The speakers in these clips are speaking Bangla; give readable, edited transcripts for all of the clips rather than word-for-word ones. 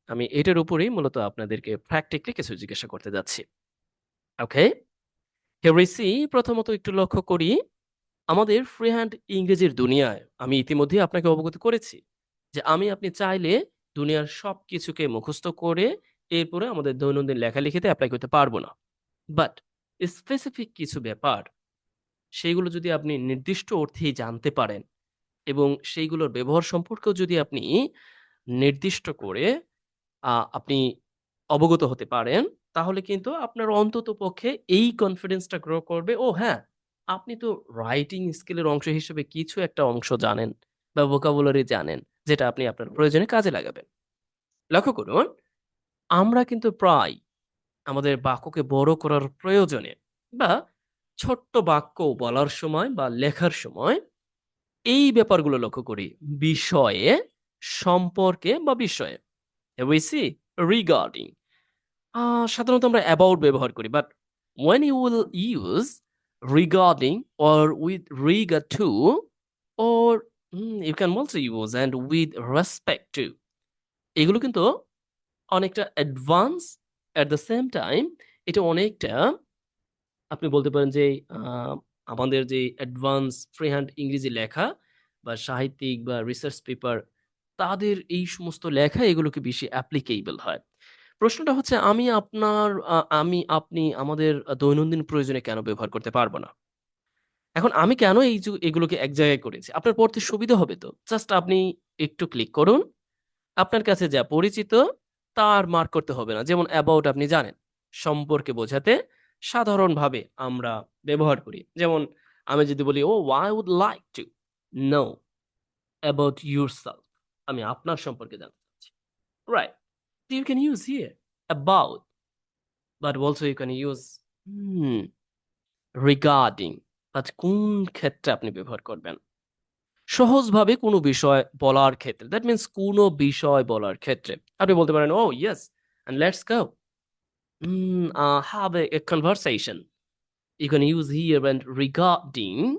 আমি এটার উপরেই মূলত আপনাদেরকে প্র্যাকটিক্যালি কিছু জিজ্ঞাসা করতে যাচ্ছি। ওকে? হিয়ার উই সি প্রথমত একটু লক্ষ্য করি আমাদের ফ্রি হ্যান্ড ইংরেজির দুনিয়ায় আমি ইতিমধ্যেই আপনাকে অবগত করেছি যে আপনি চাইলে দুনিয়ার সবকিছুকে মুখস্থ করে এরপরে আমাদের দৈনন্দিন লেখালেখিতে অ্যাপ্লাই করতে পারবো না। বাট স্পেসিফিক কিছু ব্যাপার সেইগুলো যদি আপনি নির্দিষ্ট অর্থেই জানতে পারেন এবং সেইগুলোর ব্যবহার সম্পর্কেও যদি আপনি নির্দিষ্ট করে আপনি অবগত হতে পারেন, তাহলে কিন্তু আপনার অন্ততপক্ষে এই কনফিডেন্সটা গ্রো করবে, "ও হ্যাঁ, আপনি তো রাইটিং স্কিলের অংশ হিসেবে কিছু একটা অংশ জানেন বা ভোকাবুলারি জানেন, যেটা আপনি আপনার প্রয়োজনে কাজে লাগাবেন।" লক্ষ্য করুন, আমরা কিন্তু প্রায় আমাদের বাক্যকে বড় করার প্রয়োজনে বা ছোট্ট বাক্য বলার সময় বা লেখার সময় এই ব্যাপারগুলো লক্ষ্য করি। বিষয়ে, সম্পর্কে বা বিষয়ে। Have we see? Regarding. সাধারণত আমরা about ব্যবহার করি। But when you will use regarding or with regard to or you can also use and with respect to এগুলো কিন্তু অনেকটা advance at the same time এটা অনেকটা আপনি বলতে পারেন যে আ আমাদের যে অ্যাডভান্স ফ্রি হ্যান্ড ইংরেজি লেখা বা সাহিত্যিক বা রিসার্চ পেপার তাদের এই সমস্ত লেখা এগুলোকে বেশি অ্যাপ্লিকেবল হয়। প্রশ্নটা হচ্ছে আপনি আমাদের দৈনন্দিন প্রয়োজনে কেন ব্যবহার করতে পারব না? এখন আমি কেন এগুলোকে এক জায়গায় করেছি? আপনার পড়তে সুবিধা হবে তো। জাস্ট আপনি একটু ক্লিক করুন। আপনার কাছে যা পরিচিত তার মার্ক করতে হবে না। যেমন অ্যাবাউট আপনি জানেন। সম্পর্কে বোঝাতে সাধারণভাবে আমরা ব্যবহার করি। যেমন আমি যদি বলি, "Oh, I would like to know about yourself." আমি আপনার সম্পর্কে জানতে চাচ্ছি। Right. So you can use here about, but also you can use regarding. But কোন ক্ষেত্রে আপনি ব্যবহার করবেন? সহজভাবে কোনো বিষয় বলার ক্ষেত্রে। দ্যাট মিনস কোনো বিষয় বলার ক্ষেত্রে। আপনি বলতে পারেন, "Oh, yes, and let's go. Have a conversation." You can use here and regarding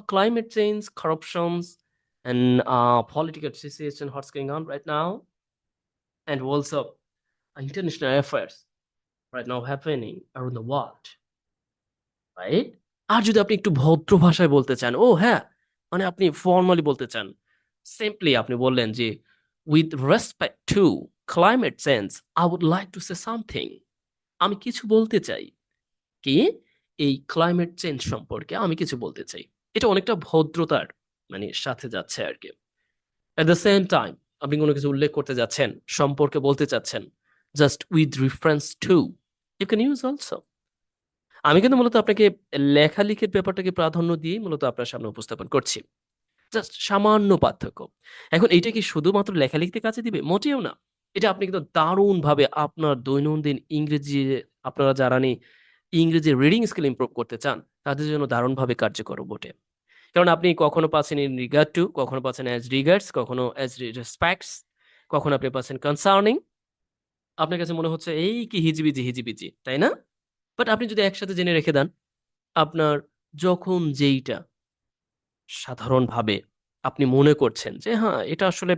climate change, corruptions, and political situation, what's going on right now, and also international affairs right now happening around the world, right? আর যদি আপনি একটু ভদ্র ভাষায় বলতে চান, ও হ্যাঁ, মানে আপনি ফর্মালি বলতে চান, সিম্পলি আপনি বললেন যে, "With respect to climate change, I would like to say something." আমি কিছু বলতে চাই। কি? এই ক্লাইমেট চেঞ্জ সম্পর্কে আমি কিছু বলতে চাই। এটা অনেকটা ভদ্রতার মানে সাথে যাচ্ছে আরকি। At the same time আপনি কোন কিছু উল্লেখ করতে যাচ্ছেন, সম্পর্কে বলতে চাচ্ছেন, just with reference to you can use also. আমি কিন্তু মূলত আপনাকে লেখালেখির ব্যাপারটাকে প্রাধান্য দিয়েই মূলত আপনার সামনে উপস্থাপন করছি। জাস্ট সামান্য পার্থক্য। এখন এইটা কি শুধুমাত্র লেখালেখিতে কাজে দিবে? মোটেও না। এটা আপনি কিন্তু দারুণভাবে আপনার দৈনন্দিন ইংরেজি আপনারা যারা ইংরেজি রিডিং স্কিল ইমপ্রুভ করতে চান, তাদের জন্য দারুণভাবে কার্যকর বটে। কারণ আপনি কখনো পাচ্ছেন in regard to, কখনো পাচ্ছেন as regards, কখনো as respects, কখনো আপনি পাচ্ছেন concerning। আপনার কাছে মনে হচ্ছে এই কি হিজিবিজি, হিজিবিজি, তাই না? বাট আপনি যদি একসাথে জেনে রেখে দেন, আপনার যখন যেইটা সাধারণভাবে আপনি মনে করছেন যে হ্যাঁ, এটা আসলে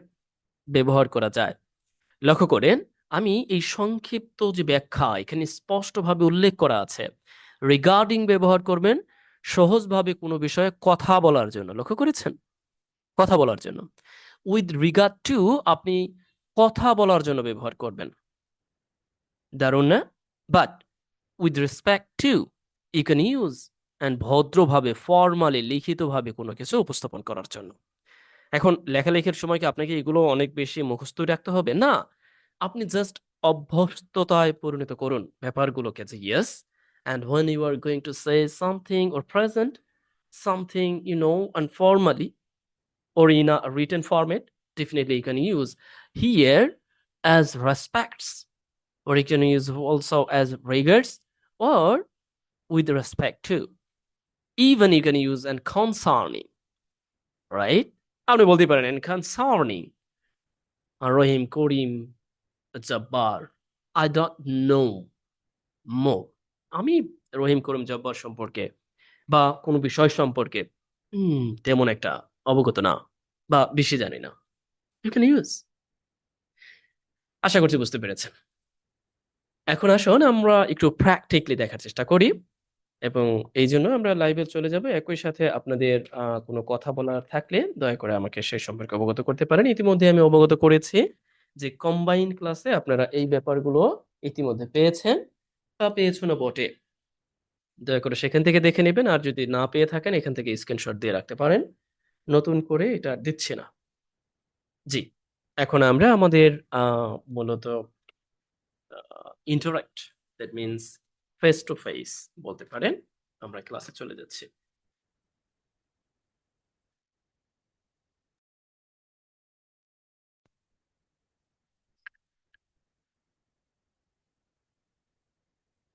ব্যবহার করা যায়। লক্ষ্য করেন, আমি এই সংক্ষিপ্ত যে ব্যাখ্যা এখানে স্পষ্টভাবে উল্লেখ করা আছে। রিগার্ডিং ব্যবহার করবেন সহজভাবে কোনো বিষয়ে কথা বলার জন্য। লক্ষ্য করেছেন? কথা বলার জন্য। উইথ রিগার্ড টু আপনি কথা বলার জন্য ব্যবহার করবেন। দারুণ না? But with respect to you can use and ভদ্রভাবে ফরমালি লিখিতভাবে কোনো কিছু উপস্থাপন করার জন্য। এখন লেখালেখির সময় কি আপনাকে এগুলো অনেক বেশি মুখস্থই রাখতে হবে? না। আপনি জাস্ট অভ্যস্ততায় পরিণত করুন ব্যাপারগুলোকে যে yes and when you are going to say something or present something informally or in a written format, definitely you can use here as respects, or you can use also as regards or with respect to. Even you can use and concerning, right? আপনি বলতে পারেন and concerning Rahim, Karim, Jabbar. I don't know more. আমি রহিম, করিম, জব্বার সম্পর্কে বা কোনো বিষয় সম্পর্কে তেমন একটা অবগত না বা বেশি জানি না। You can use. আশা করছি বুঝতে পেরেছেন। এখন আসুন আমরা একটু প্র্যাকটিক্যালি দেখার চেষ্টা করি এবং এইজন্য আমরা লাইভে চলে যাব। একই সাথে আপনাদের কোনো কথা বলার থাকলে দয়া করে আমাকে সে সম্পর্কে অবগত করতে পারেন। ইতিমধ্যে আমি অবগত করেছি যে কম্বাইন্ড ক্লাসে আপনারা এই ব্যাপারগুলো ইতিমধ্যে পেয়েছেন বা পেয়েছো না বটে। দয়া করে সেখান থেকে দেখে নেবেন। আর যদি না পেয়ে থাকেন এখান থেকে স্ক্রিনশট দিয়ে রাখতে পারেন। নতুন করে এটা দিচ্ছি না। জি। এখন আমরা আমাদের আ মূলত interact that means face to face বলতে পারেন। আমরা ক্লাসে চলে যাচ্ছি।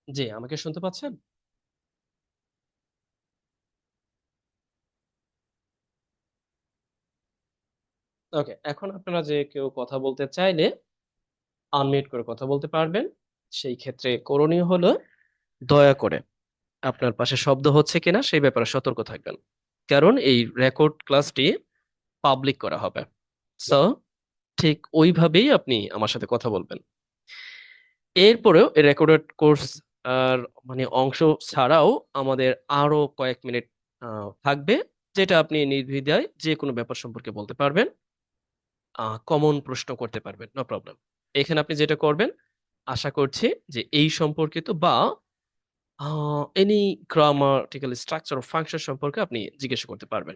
জি, আমাকে শুনতে পাচ্ছেন? ওকে। এখন আপনারা যে কেউ কথা বলতে চাইলে আনমিউট করে কথা বলতে পারবেন। সেই ক্ষেত্রে করণীয় হলো দয়া করে আপনার পাশে শব্দ হচ্ছে কিনা সেই ব্যাপারে সতর্ক থাকবেন। কারণ এই রেকর্ড ক্লাসটি পাবলিক করা হবে। সো ঠিক ওইভাবেই আপনি আমার সাথে কথা বলবেন। এরপরেও এই রেকর্ডেড কোর্স আর মানে অংশ ছাড়াও আমাদের আরো কয়েক মিনিট থাকবে যেটা আপনি নির্দ্বিধায় যেকোনো ব্যাপার সম্পর্কে বলতে পারবেন। কমন প্রশ্ন করতে পারবেন। No problem. এখানে আপনি যেটা করবেন আশা করছি যে এই সম্পর্কিত বা a any grammatical structure of function সম্পর্কে আপনি জিজ্ঞাসা করতে পারবেন।